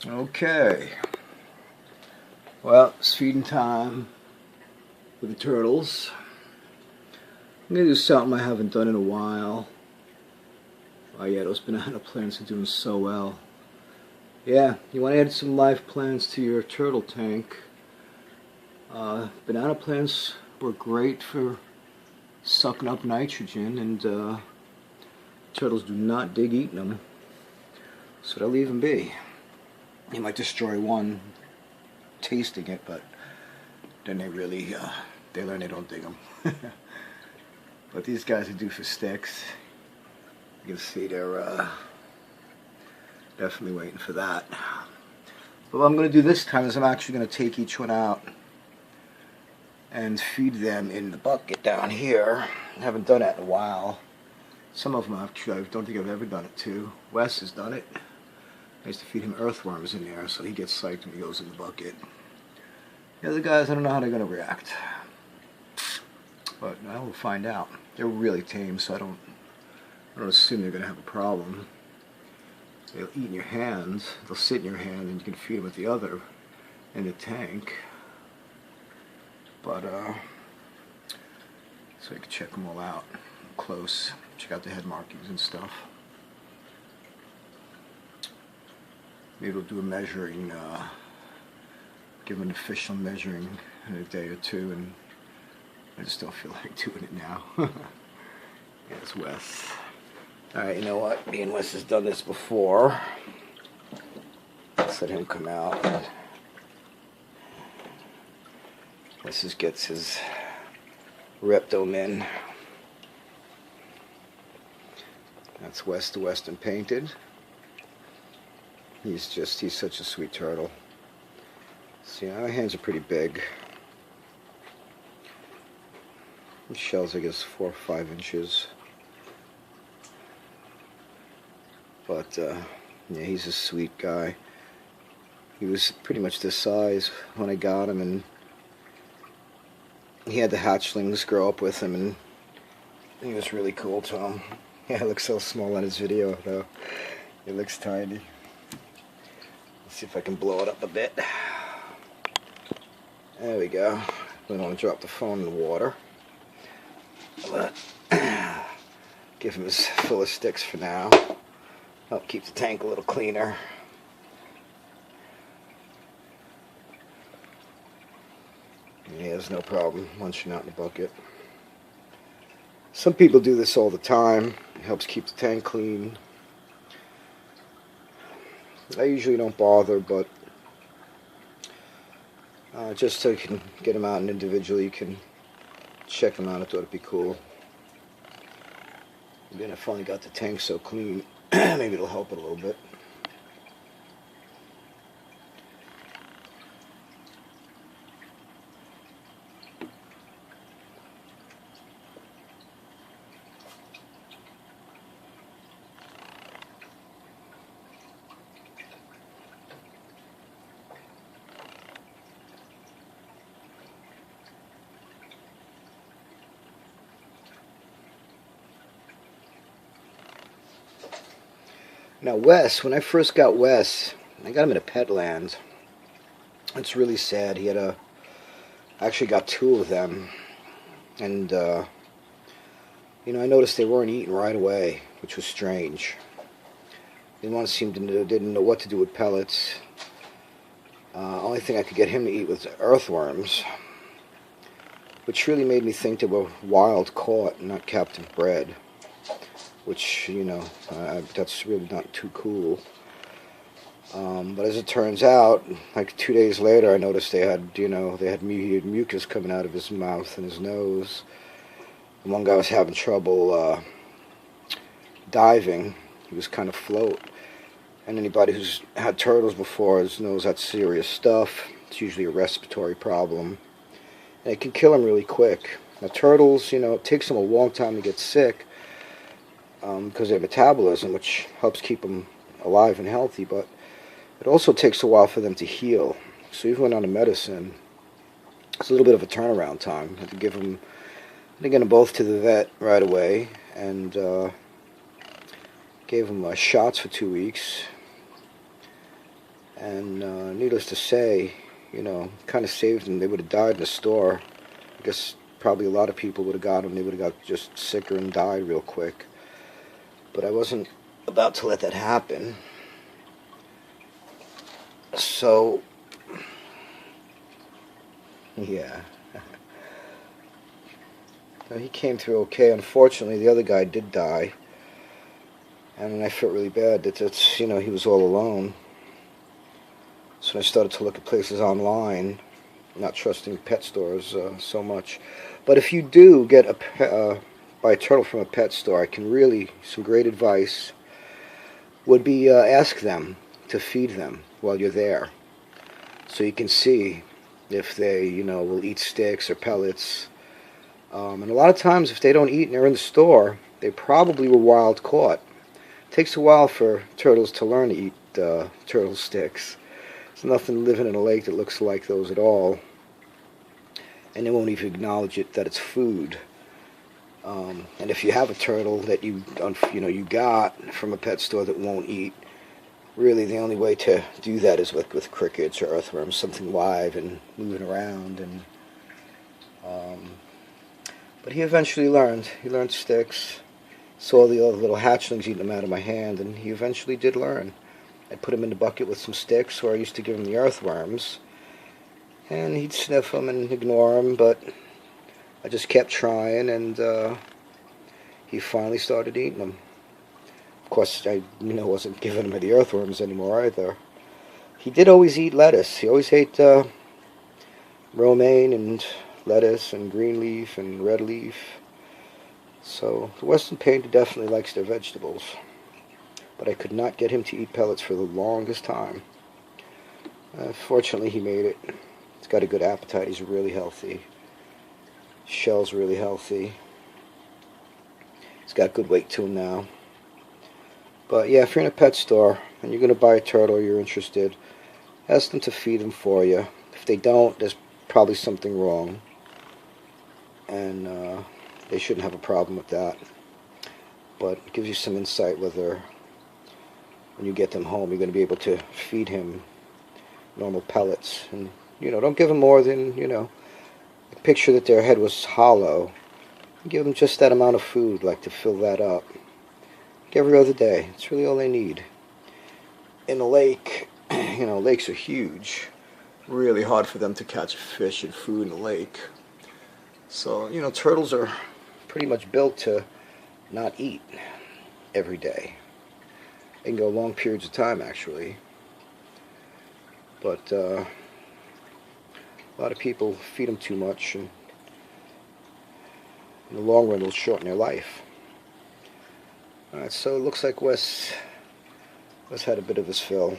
Okay, well, it's feeding time with the turtles. I'm going to do something I haven't done in a while. Oh yeah, those banana plants are doing so well. Yeah, you want to add some live plants to your turtle tank. Banana plants were great for sucking up nitrogen, and turtles do not dig eating them, so they'll leave them be. You might destroy one tasting it, but then they really they learn they don't dig them. But these guys are due for sticks. You can see they're definitely waiting for that. But what I'm going to do this time is I'm actually going to take each one out and feed them in the bucket down here. I haven't done that in a while. Some of them actually, I don't think I've ever done it to. Wes has done it. I used to feed him earthworms in there, so he gets psyched when he goes in the bucket. The other guys, I don't know how they're going to react. But I will find out. They're really tame, so I don't assume they're going to have a problem. They'll eat in your hand, they'll sit in your hand, and you can feed them with the other in the tank. But, so you can check them all out close, check out the head markings and stuff. Maybe we'll do a measuring, give an official measuring in a day or two, and I just don't feel like doing it now. Yeah, it's Wes. Alright, you know what? Me and Wes has done this before. Let's let him come out. Wes just gets his Reptome in. That's Wes the Western Painted. He's such a sweet turtle. See, our hands are pretty big. His shell's, I guess, 4 or 5 inches. But, yeah, he's a sweet guy. He was pretty much this size when I got him, and he had the hatchlings grow up with him, and he was really cool to him. Yeah, it looks so small on his video, though. It looks tiny. Let's see if I can blow it up a bit. There we go. We don't want to drop the phone in the water. But give him his full of sticks for now. Help keep the tank a little cleaner. And he has no problem munching out in the bucket. Some people do this all the time. It helps keep the tank clean. I usually don't bother, but just so you can get them out and individually you can check them out. I thought it'd be cool. And then I finally got the tank so clean, maybe it'll help it a little bit. Now Wes, when I first got Wes, I got him in a pet land. It's really sad. He had I actually got 2 of them, and you know, I noticed they weren't eating right away, which was strange. Didn't know what to do with pellets. Only thing I could get him to eat was earthworms, which really made me think they were wild caught, not captive bred. Which, you know, that's really not too cool. But as it turns out, like 2 days later, I noticed he had mucus coming out of his mouth and his nose. And one guy was having trouble diving. He was kind of float. And anybody who's had turtles before knows that's serious stuff. It's usually a respiratory problem. And it can kill them really quick. Now turtles, you know, it takes them a long time to get sick. Because of their metabolism, which helps keep them alive and healthy, but it also takes a while for them to heal. So even on a medicine, it's a little bit of a turnaround time. I had to get them both to the vet right away, and gave them shots for 2 weeks. And needless to say, kind of saved them. They would have died in the store. I guess probably a lot of people would have got them. They would have got just sicker and died real quick. But I wasn't about to let that happen. So, yeah. Now, he came through okay. Unfortunately, the other guy did die. And I felt really bad that he was all alone. So I started to look at places online, not trusting pet stores so much. But if you do buy a turtle from a pet store, some great advice would be ask them to feed them while you're there. So you can see if they, will eat sticks or pellets. And a lot of times if they don't eat and they're in the store, they probably were wild caught. It takes a while for turtles to learn to eat turtle sticks. There's nothing living in a lake that looks like those at all. And they won't even acknowledge that it's food. And if you have a turtle that you got from a pet store that won't eat, really the only way to do that is with crickets or earthworms, something live and moving around. And but he eventually learned. He learned sticks. Saw the other little hatchlings eating them out of my hand, and he eventually did learn. I put him in the bucket with some sticks, or I used to give him the earthworms, and he'd sniff them and ignore them, but I just kept trying, and he finally started eating them. Of course, I wasn't giving him the earthworms anymore either. He did always eat lettuce. He always ate romaine and lettuce and green leaf and red leaf. So the Western Painter definitely likes their vegetables. But I could not get him to eat pellets for the longest time. Fortunately, he made it. He's got a good appetite. He's really healthy. Shell's really healthy. He's got good weight to him now. But yeah, if you're in a pet store and you're going to buy a turtle, you're interested, ask them to feed them for you. If they don't, there's probably something wrong. And they shouldn't have a problem with that. But it gives you some insight whether when you get them home you're going to be able to feed him normal pellets. And, don't give them more than, picture that their head was hollow. Give them just that amount of food, like to fill that up. Like every other day. It's really all they need. In a lake, lakes are huge. Really hard for them to catch fish and food in a lake. So, turtles are pretty much built to not eat every day. They can go long periods of time, actually. But a lot of people feed them too much, and in the long run, it'll shorten their life. Alright, so it looks like Wes had a bit of his fill.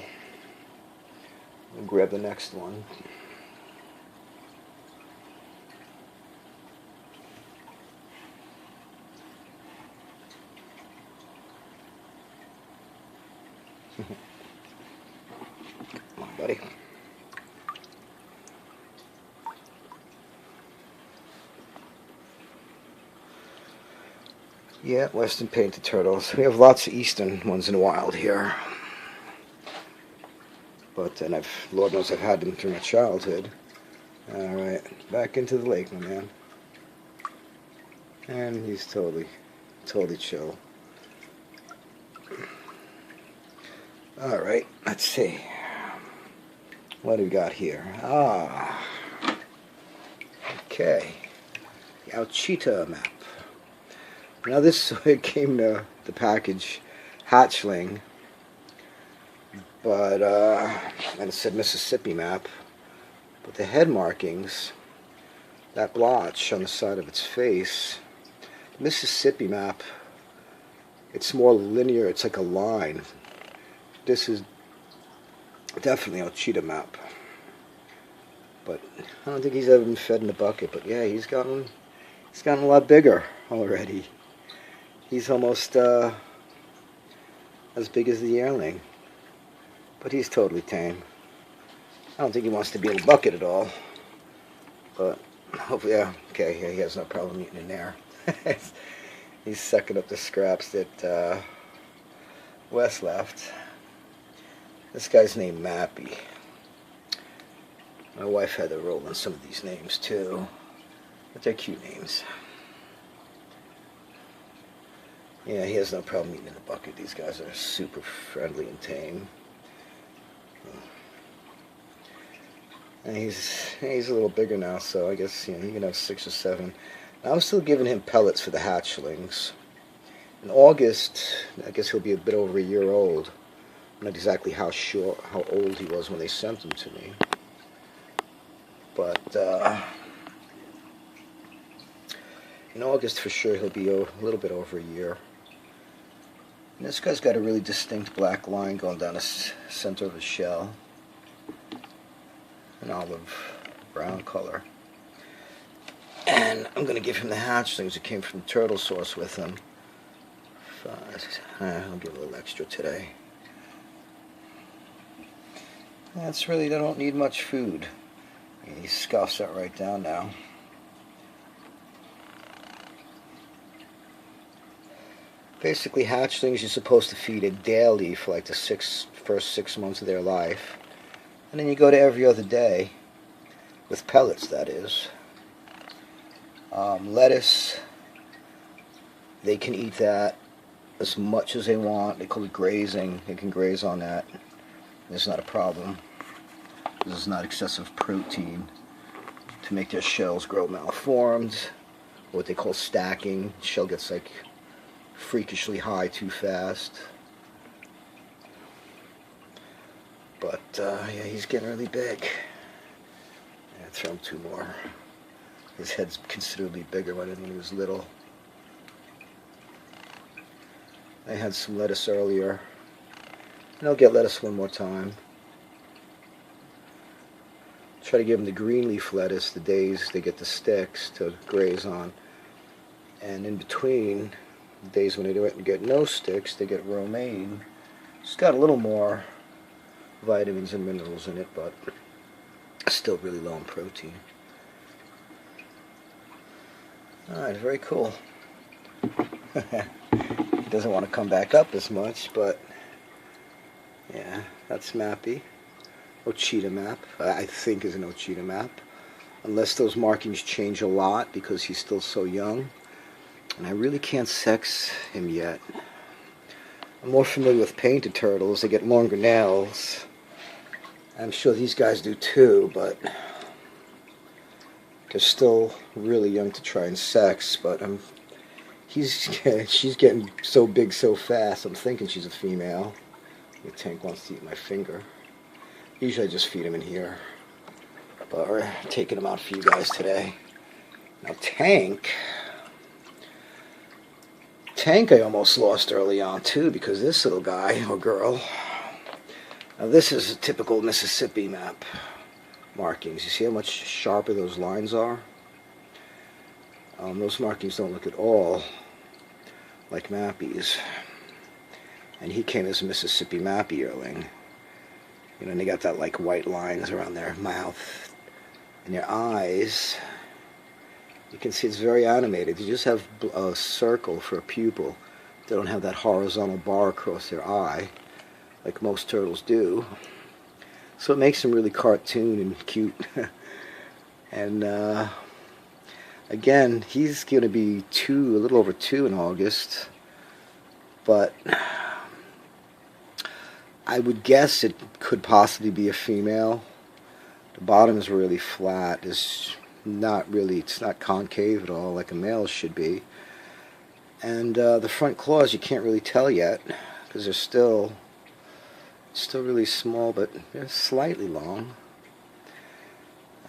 We'll grab the next one. Come on, buddy. Yeah, Western painted turtles. We have lots of eastern ones in the wild here. And Lord knows I've had them through my childhood. Alright, back into the lake, my man. And he's totally chill. Alright, let's see. What do we got here? Okay. The Alchita map. Now this came to the package hatchling, but and it said Mississippi map, but the head markings, that blotch on the side of its face, Mississippi map, it's more linear, it's like a line. This is definitely a cheetah map, but I don't think he's ever been fed in a bucket. But yeah, he's gotten a lot bigger already. He's almost as big as the yearling, but he's totally tame. I don't think he wants to be in a bucket at all, but hopefully, yeah, okay, yeah, he has no problem eating in there. He's sucking up the scraps that Wes left. This guy's named Mappy. My wife had to roll in some of these names too, but they're cute names. Yeah, he has no problem eating in the bucket. These guys are super friendly and tame. And he's a little bigger now, so I guess he can have 6 or 7. Now, I'm still giving him pellets for the hatchlings. In August, I guess he'll be a bit over a year old. I'm not exactly how old he was when they sent him to me, but in August for sure he'll be a little bit over a year. And this guy's got a really distinct black line going down the center of his shell, an olive brown color. And I'm going to give him the hatchlings that came from the turtle source with him. I'll give a little extra today. That's really, they don't need much food. He scuffs that right down now. Basically, hatchlings you're supposed to feed it daily for like the first 6 months of their life. And then you go to every other day, with pellets that is. Lettuce, they can eat that as much as they want. They call it grazing. They can graze on that. It's not a problem. This is not excessive protein to make their shells grow malformed. What they call stacking. The shell gets like freakishly high too fast. But yeah, he's getting really big. Yeah, throw him 2 more. His head's considerably bigger when he was little. I had some lettuce earlier. And I'll get lettuce one more time. Try to give them the green leaf lettuce the days they get the sticks to graze on. And in between, the days when they don't get no sticks, they get romaine. It's got a little more vitamins and minerals in it, but still really low in protein. Alright, very cool. He doesn't want to come back up as much, but yeah, that's Mappy. Ochita map, I think is an Ochita map. Unless those markings change a lot because he's still so young. And I really can't sex him yet. I'm more familiar with painted turtles. They get longer nails. I'm sure these guys do too, but they're still really young to try and sex. But she's getting so big so fast. I'm thinking she's a female. The tank wants to eat my finger. Usually I just feed him in here. But we're taking him out for you guys today. Now Tank I almost lost early on too, because this little guy or girl. Now this is a typical Mississippi map markings. You see how much sharper those lines are? Those markings don't look at all like Mappy's. And he came as a Mississippi Mappy yearling. You know, and they got that like white lines around their mouth and their eyes. You can see it's very animated. They just have a circle for a pupil. They don't have that horizontal bar across their eye like most turtles do. So it makes them really cartoon and cute. And again, he's going to be a little over 2 in August. But I would guess it could possibly be a female. The bottom is really flat. It's not concave at all like a male should be. And the front claws you can't really tell yet because they're still really small, but they're slightly long.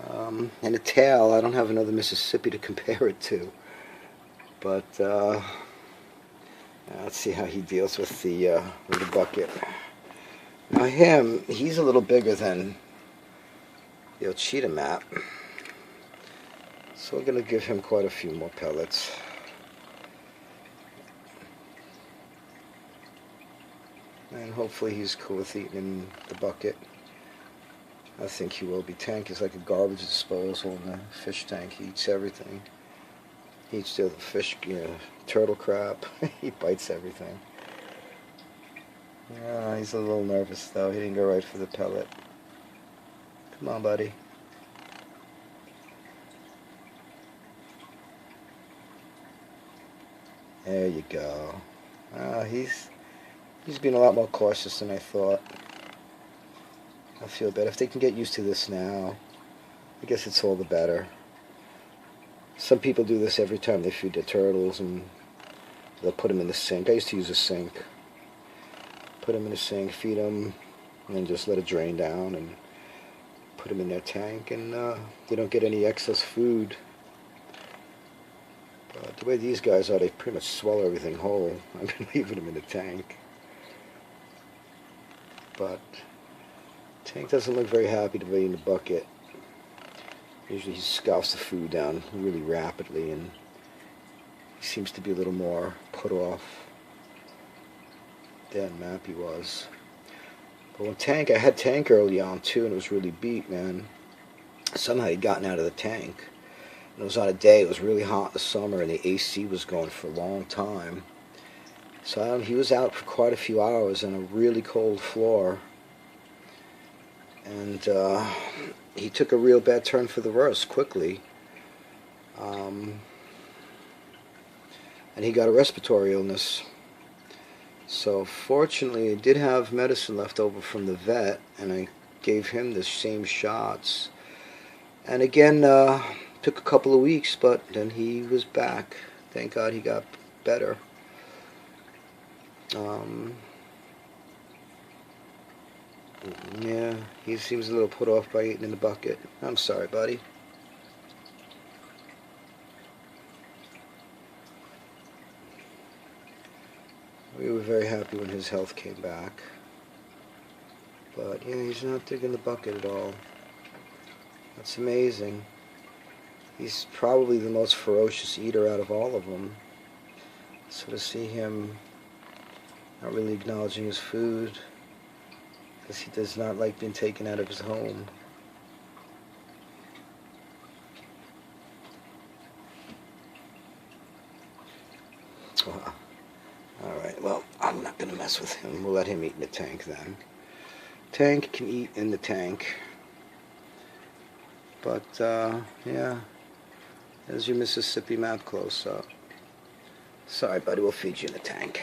And the tail, I don't have another Mississippi to compare it to. But let's see how he deals with the bucket. Now he's a little bigger than the Ochita map. So we're going to give him quite a few more pellets. And hopefully he's cool with eating in the bucket. I think he will be. Tank is like a garbage disposal in the fish tank. He eats everything. He eats the fish, turtle crap. He bites everything. Yeah, he's a little nervous though. He didn't go right for the pellet. Come on, buddy. There you go. He's been a lot more cautious than I thought. I feel better. If they can get used to this now, I guess it's all the better. Some people do this every time they feed their turtles, and they'll put them in the sink. I used to use a sink. Put them in the sink, feed them, and then just let it drain down, and put them in their tank, and they don't get any excess food. But the way these guys are, they pretty much swallow everything whole. I've been leaving them in the tank. But the tank doesn't look very happy to be in the bucket. Usually he scoffs the food down really rapidly, and he seems to be a little more put off than Mappy was. But when Tank, I had Tank early on too, and it was really beat, man. Somehow he'd gotten out of the tank. And it was on a day, it was really hot in the summer, and the AC was going for a long time. So he was out for quite a few hours on a really cold floor. And he took a real bad turn for the worse quickly. And he got a respiratory illness. So fortunately, I did have medicine left over from the vet, and I gave him the same shots. And again, took a couple of weeks, but then he was back. Thank God he got better. Yeah, he seems a little put off by eating in the bucket. I'm sorry, buddy. We were very happy when his health came back. But yeah, he's not digging the bucket at all. That's amazing. He's probably the most ferocious eater out of all of them. So to see him not really acknowledging his food, because he does not like being taken out of his home. Wow. Alright, well, I'm not going to mess with him. We'll let him eat in the tank then. Tank can eat in the tank. But, yeah. There's your Mississippi map close-up. Sorry, buddy, we'll feed you in the tank.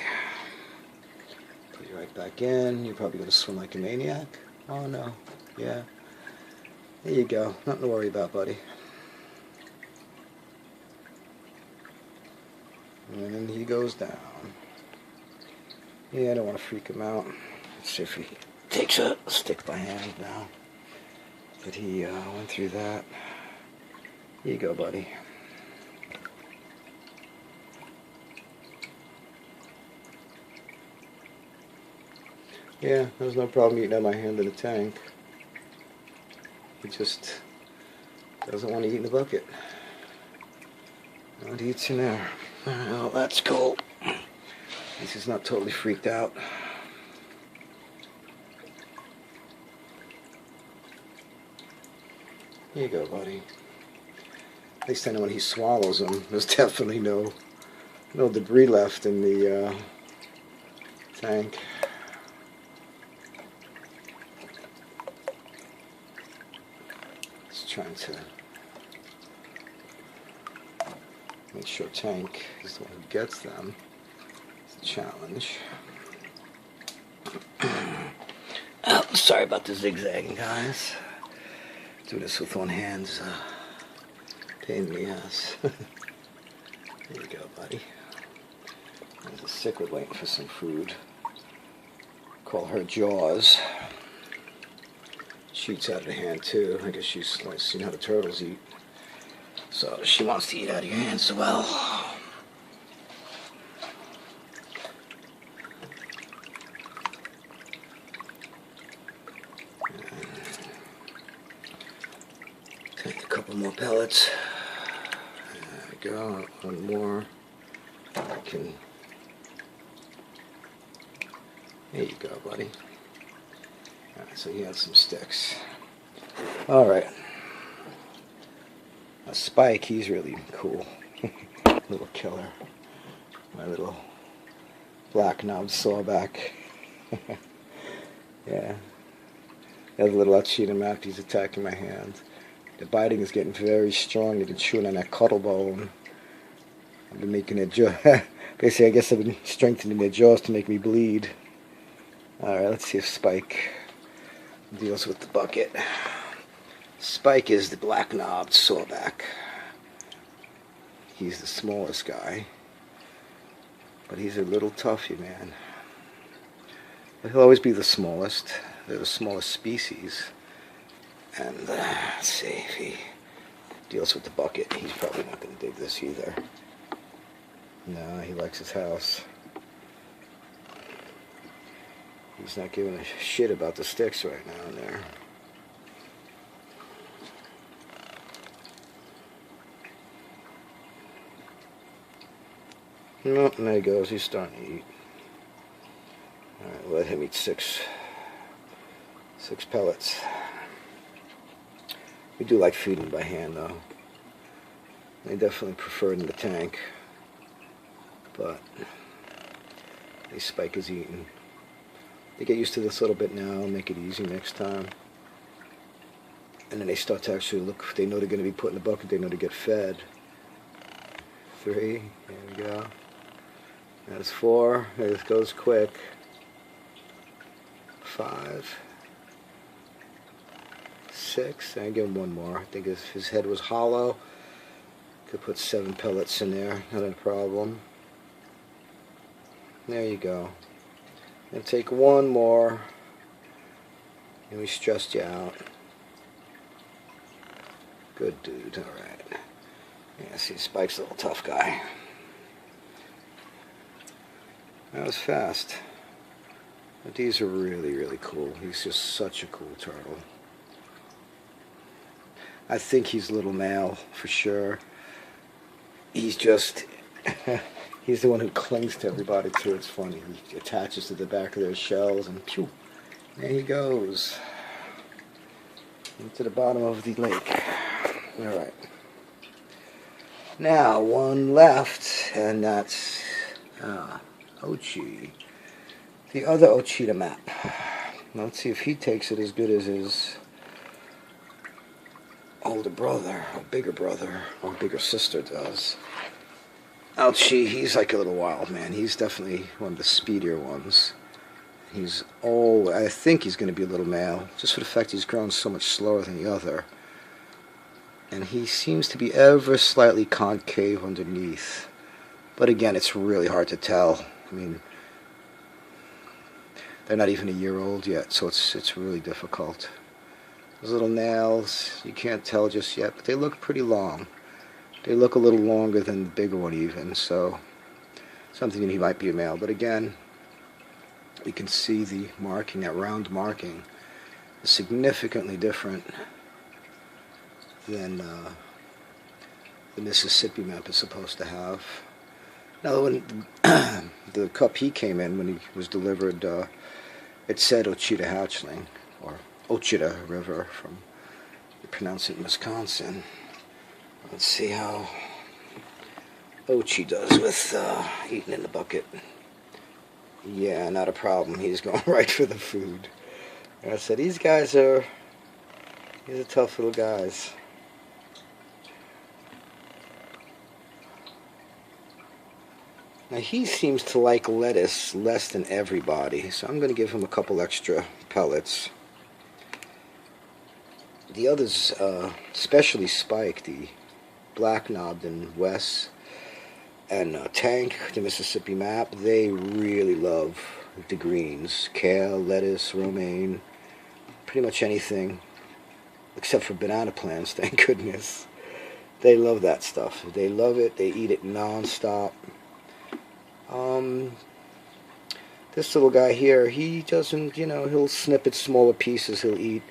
Put you right back in. You're probably going to swim like a maniac. Oh, no. Yeah. There you go. Nothing to worry about, buddy. And then he goes down. Yeah, I don't want to freak him out. Let's see if he takes a stick by hand now. But he went through that. Here you go, buddy. Yeah, there's no problem eating out my hand in the tank. He just doesn't want to eat in the bucket. And he eats in there. Well, that's cool. At least he's not totally freaked out. Here you go, buddy. At least I know when he swallows them, there's definitely no debris left in the tank. Just trying to make sure Tank is the one who gets them. It's a challenge. Oh, sorry about the zigzagging, guys. Do this with one hand's pain in the ass. There you go, buddy. There's a cichlid waiting for some food. Call her Jaws. She eats out of the hand too. I guess she's seen how the turtles eat. So she wants to eat out of your hands as well. Take a couple more pellets. There we go. One more. I can. There you go, buddy. Alright, so he had some sticks. Alright. A Spike, he's really cool. Little killer. My little black knobbed sawback. Yeah. There's a little Uchida map. He's attacking my hand. The biting is getting very strong. They've been chewing on that cuddle bone. I've been making their jaw. Basically, I guess I've been strengthening their jaws to make me bleed. Alright, let's see if Spike deals with the bucket. Spike is the black-knobbed sawback. He's the smallest guy. But he's a little toughy, man. But he'll always be the smallest. They're the smallest species. And let's see if he deals with the bucket. He's probably not going to dig this either. No, he likes his house. He's not giving a shit about the sticks right now in there. Nope, and there he goes. He's starting to eat. Alright, let him eat six pellets. We do like feeding by hand, though. I definitely prefer it in the tank. But the Spike is eating. They get used to this a little bit now, make it easy next time. And then they start to actually look. They know they're going to be put in the bucket. They know to get fed. 3. There we go. That's 4. This goes quick. 5. 6. I give him one more. I think if his head was hollow, could put 7 pellets in there. Not a problem. There you go. And take one more. And we stressed you out. Good dude. Alright. Yeah, see, Spike's a little tough guy. That was fast. But these are really, really cool. He's just such a cool turtle. I think he's a little male, for sure. He's just... he's the one who clings to everybody, too. It's funny. He attaches to the back of their shells, and pew! There he goes. Into the bottom of the lake. Alright. Now, one left, and that's Ochi. The other Ochita map. Let's see if he takes it as good as his older brother, or bigger brother, or bigger sister does. Ouchie, he's like a little wild man. He's definitely one of the speedier ones. I think he's going to be a little male, just for the fact he's grown so much slower than the other. And he seems to be ever slightly concave underneath. But again, it's really hard to tell. I mean, they're not even a year old yet, so it's really difficult. Those little nails, you can't tell just yet, but they look pretty long. They look a little longer than the bigger one even, so something he might be a male. But again, we can see the marking, that round marking, is significantly different than the Mississippi map is supposed to have. Now, when the cup he came in, when he was delivered, it said Ochita Hatchling, or Ochita River, from you pronounce it in Wisconsin. Let's see how Ochi does with eating in the bucket. Yeah, not a problem. He's going right for the food. Like I said, these are tough little guys. Now he seems to like lettuce less than everybody, so I'm going to give him a couple extra pellets. The others, especially Spike, the black-knobbed and Wes, and Tank, the Mississippi map, they really love the greens. Kale, lettuce, romaine, pretty much anything, except for banana plants, thank goodness. They love that stuff. They love it. They eat it non-stop. This little guy here, he doesn't, he'll snip at smaller pieces, he'll eat,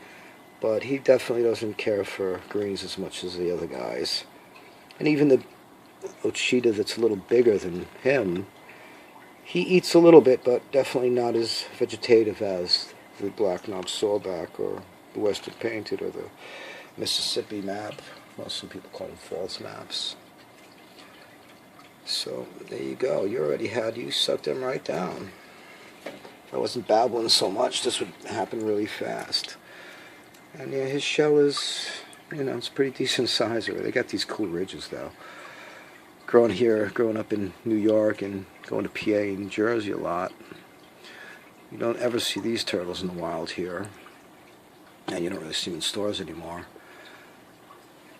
but he definitely doesn't care for greens as much as the other guys. And even the Ochita that's a little bigger than him, he eats a little bit, but definitely not as vegetative as the black-knobbed sawback or the Western painted or the Mississippi map. Well, some people call them false maps. So there you go. You sucked them right down. If I wasn't babbling so much, this would happen really fast. And yeah, his shell is, it's pretty decent size. They got these cool ridges though. Growing up in New York and going to PA and New Jersey a lot, you don't ever see these turtles in the wild here. And you don't really see them in stores anymore.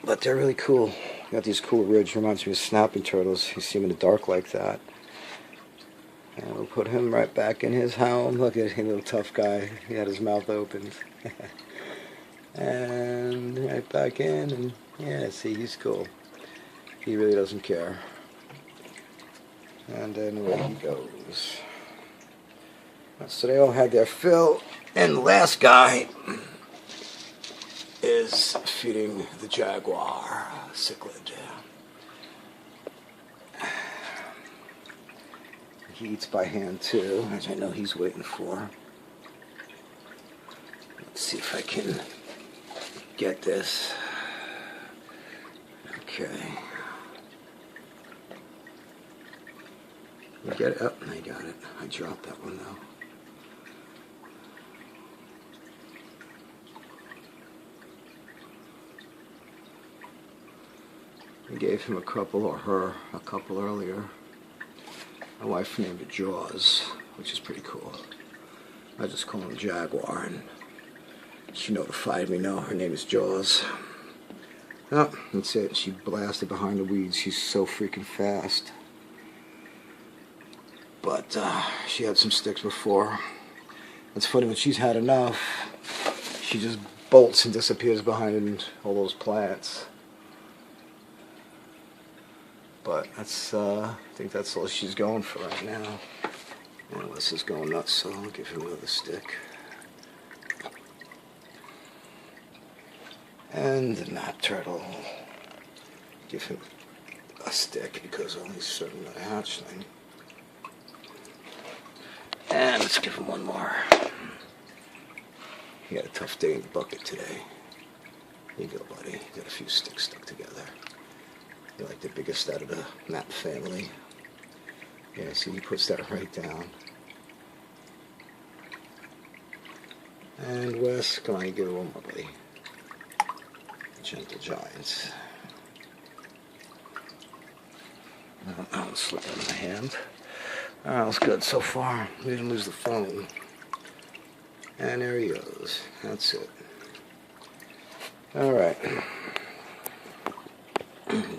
But they're really cool. Got these cool ridges. Reminds me of snapping turtles. You see them in the dark like that. And we'll put him right back in his home. Look at him, little tough guy. He had his mouth opened. And right back in. And yeah, see, he's cool. He really doesn't care. And then away he goes. So they all had their fill. And the last guy is feeding the jaguar, Cichlid. He eats by hand too, which I know he's waiting for. Let's see if I can get this. Okay. You get it? Oh, I got it. I dropped that one though. I gave him a couple, or her a couple earlier. My wife named it Jaws, which is pretty cool. I just call him Jaguar, and she notified me, no, her name is Jaws. Oh, that's it. She blasted behind the weeds. She's so freaking fast. But she had some sticks before. It's funny, when she's had enough, she just bolts and disappears behind all those plants. But that's, I think that's all she's going for right now. And Wes is going nuts, so I'll give him another stick. And the map turtle. Give him a stick because only certain the hatchling. And let's give him one more. He had a tough day in the bucket today. Here you go, buddy. Got a few sticks stuck together. You're like the biggest out of the map family. Yeah, see, he puts that right down. And Wes, come on, you give it one more, buddy. Gentle Giants. I'll slip it in my hand. That's good so far. We didn't lose the phone. And there he goes. That's it. Alright.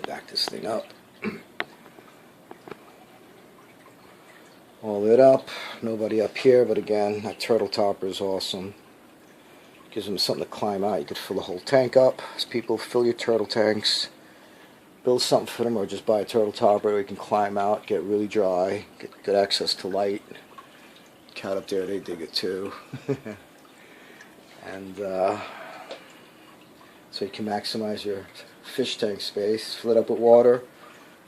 Back this thing up. All lit up. Nobody up here, but again, that turtle topper is awesome. Gives them something to climb out. You could fill the whole tank up. As people fill your turtle tanks, build something for them, or just buy a turtle topper where you can climb out, get really dry, get good access to light. Cat up there, they dig it too. And so you can maximize your fish tank space. Fill it up with water.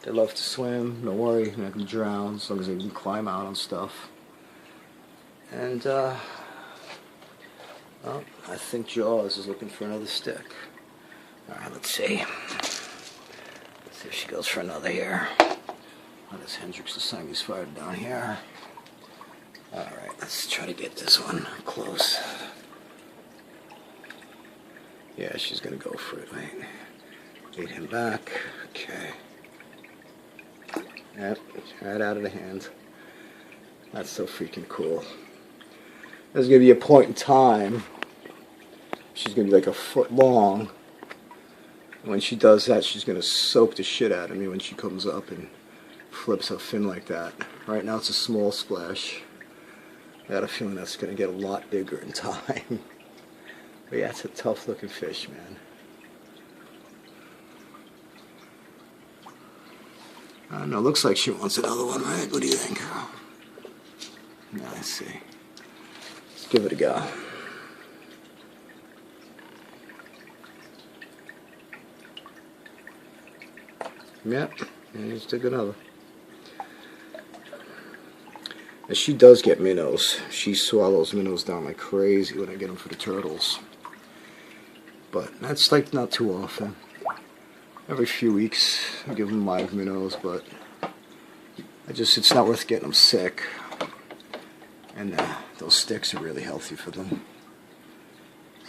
They love to swim. Don't worry, they're not going to drown as long as they can climb out on stuff. And well, I think Jaws is looking for another stick. Alright, let's see. Let's see if she goes for another here. Oh, there's Hendrix the Siamese spider down here. Alright, let's try to get this one close. Yeah, she's going to go for it, right? Lead him back. Okay. Yep, right out of the hand. That's so freaking cool. There's going to be a point in time, she's going to be like a foot long. When she does that, she's going to soak the shit out of me when she comes up and flips her fin like that. Right now it's a small splash. I got a feeling that's going to get a lot bigger in time. But yeah, it's a tough looking fish, man. I don't know, looks like she wants another one, right? What do you think? Now, let's see. Let's give it a go. Yep, and let's take another. And she does get minnows. She swallows minnows down like crazy when I get them for the turtles. But that's like not too often. Every few weeks I give them live minnows, but it's not worth getting them sick. And those sticks are really healthy for them.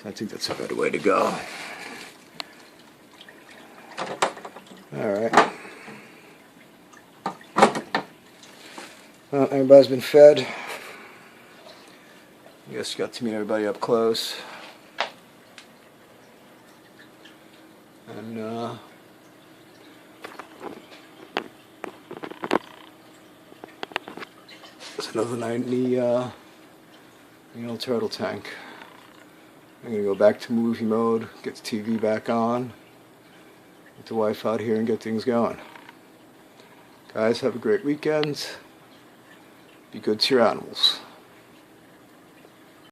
So I think that's a better way to go. Alright. Well, everybody's been fed. I guess you got to meet everybody up close. And it's another night in the old turtle tank. I'm gonna go back to movie mode, get the TV back on, get the wife out here and get things going. Guys, have a great weekend. Be good to your animals.